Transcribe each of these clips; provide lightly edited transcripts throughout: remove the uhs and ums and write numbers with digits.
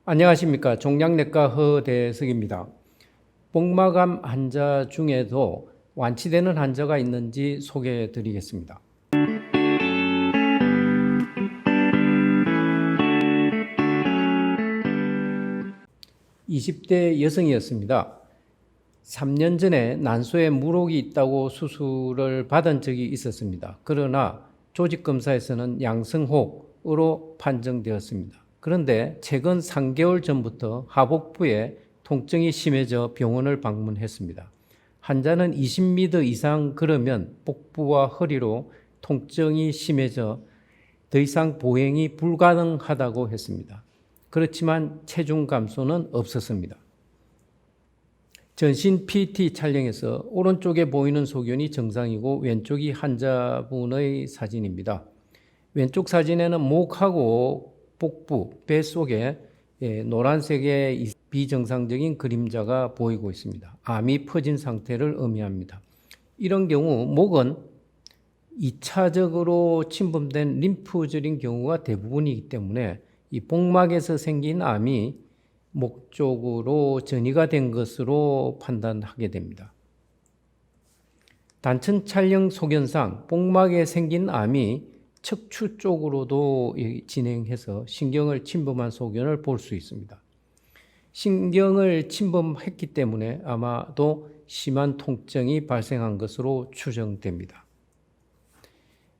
안녕하십니까. 종양내과 허대석입니다. 복막암 환자 중에도 완치되는 환자가 있는지 소개해 드리겠습니다. 20대 여성이었습니다. 3년 전에 난소에 물혹이 있다고 수술을 받은 적이 있었습니다. 그러나 조직검사에서는 양성혹으로 판정되었습니다. 그런데 최근 3개월 전부터 하복부에 통증이 심해져 병원을 방문했습니다. 환자는 20m 이상 걸으면 복부와 허리로 통증이 심해져 더 이상 보행이 불가능하다고 했습니다. 그렇지만 체중 감소는 없었습니다. 전신 PT 촬영에서 오른쪽에 보이는 소견이 정상이고 왼쪽이 환자분의 사진입니다. 왼쪽 사진에는 목하고 복부, 배 속에 노란색의 비정상적인 그림자가 보이고 있습니다. 암이 퍼진 상태를 의미합니다. 이런 경우 목은 2차적으로 침범된 림프절인 경우가 대부분이기 때문에 이 복막에서 생긴 암이 목 쪽으로 전이가 된 것으로 판단하게 됩니다. 단층 촬영 소견상 복막에 생긴 암이 척추 쪽으로도 진행해서 신경을 침범한 소견을 볼 수 있습니다. 신경을 침범했기 때문에 아마도 심한 통증이 발생한 것으로 추정됩니다.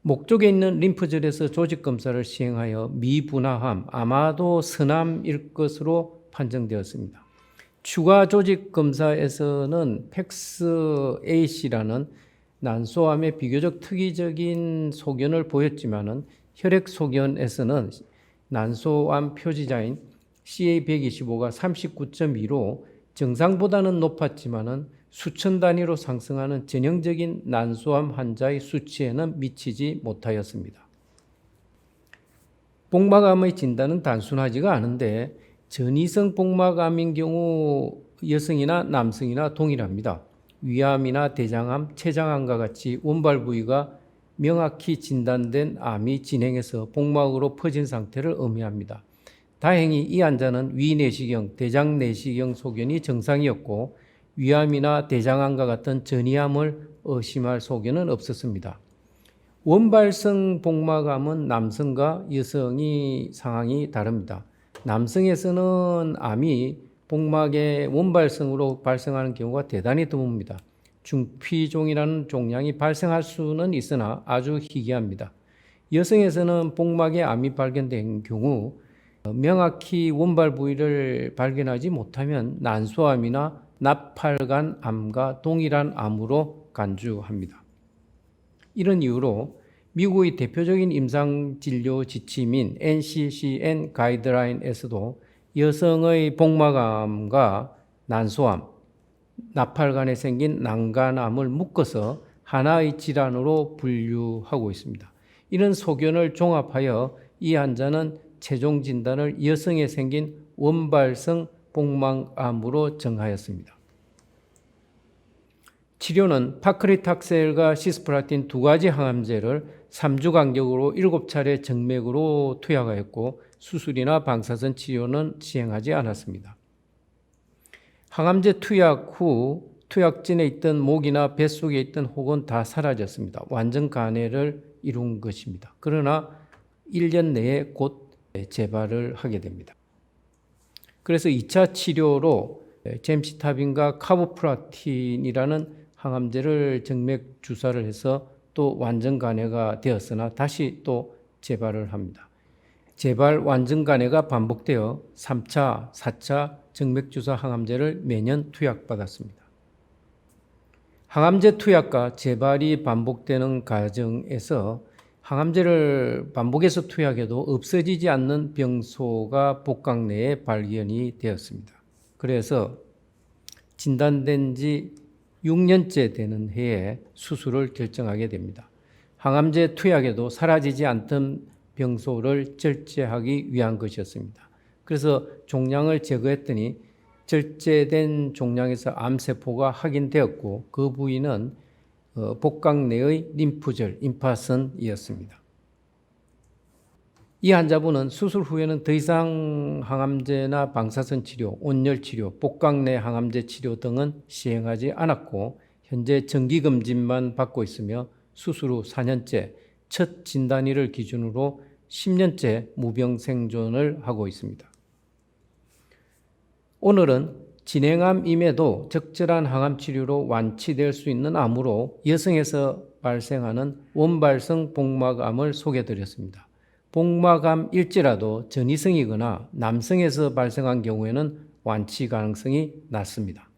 목 쪽에 있는 림프절에서 조직검사를 시행하여 미분화암, 아마도 선암일 것으로 판정되었습니다. 추가 조직검사에서는 팩스-A씨라는 난소암의 비교적 특이적인 소견을 보였지만은 혈액소견에서는 난소암 표지자인 CA125가 39.2로 정상보다는 높았지만은 수천 단위로 상승하는 전형적인 난소암 환자의 수치에는 미치지 못하였습니다. 복막암의 진단은 단순하지가 않은데 전이성 복막암인 경우 여성이나 남성이나 동일합니다. 위암이나 대장암, 췌장암과 같이 원발 부위가 명확히 진단된 암이 진행해서 복막으로 퍼진 상태를 의미합니다. 다행히 이 환자는 위내시경, 대장내시경 소견이 정상이었고 위암이나 대장암과 같은 전이암을 의심할 소견은 없었습니다. 원발성 복막암은 남성과 여성이 상황이 다릅니다. 남성에서는 암이 복막의 원발성으로 발생하는 경우가 대단히 드뭅니다. 중피종이라는 종양이 발생할 수는 있으나 아주 희귀합니다. 여성에서는 복막에 암이 발견된 경우 명확히 원발 부위를 발견하지 못하면 난소암이나 나팔관암과 동일한 암으로 간주합니다. 이런 이유로 미국의 대표적인 임상진료 지침인 NCCN 가이드라인에서도 여성의 복막암과 난소암, 나팔관에 생긴 난간암을 묶어서 하나의 질환으로 분류하고 있습니다. 이런 소견을 종합하여 이 환자는 최종 진단을 여성에 생긴 원발성 복막암으로 정하였습니다. 치료는 파크리탁셀과 시스플라틴 두 가지 항암제를 3주 간격으로 7차례 정맥으로 투약하였고 수술이나 방사선 치료는 시행하지 않았습니다. 항암제 투약 후 투약진에 있던 목이나 뱃속에 있던 혹은 다 사라졌습니다. 완전 간해를 이룬 것입니다. 그러나 1년 내에 곧 재발을 하게 됩니다. 그래서 2차 치료로 젬시타빈과 카보프라틴이라는 항암제를 정맥 주사를 해서 또 완전 간해가 되었으나 다시 또 재발을 합니다. 재발 완전 간해가 반복되어 3차, 4차 정맥 주사 항암제를 매년 투약받았습니다. 항암제 투약과 재발이 반복되는 과정에서 항암제를 반복해서 투약해도 없어지지 않는 병소가 복강 내에 발견이 되었습니다. 그래서 진단된 지 6년째 되는 해에 수술을 결정하게 됩니다. 항암제 투약에도 사라지지 않던 병소를 절제하기 위한 것이었습니다. 그래서 종양을 제거했더니 절제된 종양에서 암세포가 확인되었고 그 부위는 복강 내의 림프절, 임파선이었습니다. 이 환자분은 수술 후에는 더 이상 항암제나 방사선 치료, 온열 치료, 복강 내 항암제 치료 등은 시행하지 않았고 현재 정기검진만 받고 있으며 수술 후 4년째, 첫 진단일을 기준으로 10년째 무병 생존을 하고 있습니다. 오늘은 진행암임에도 적절한 항암 치료로 완치될 수 있는 암으로 여성에서 발생하는 원발성 복막암을 소개해드렸습니다. 복막암일지라도 전이성이거나 남성에서 발생한 경우에는 완치 가능성이 낮습니다.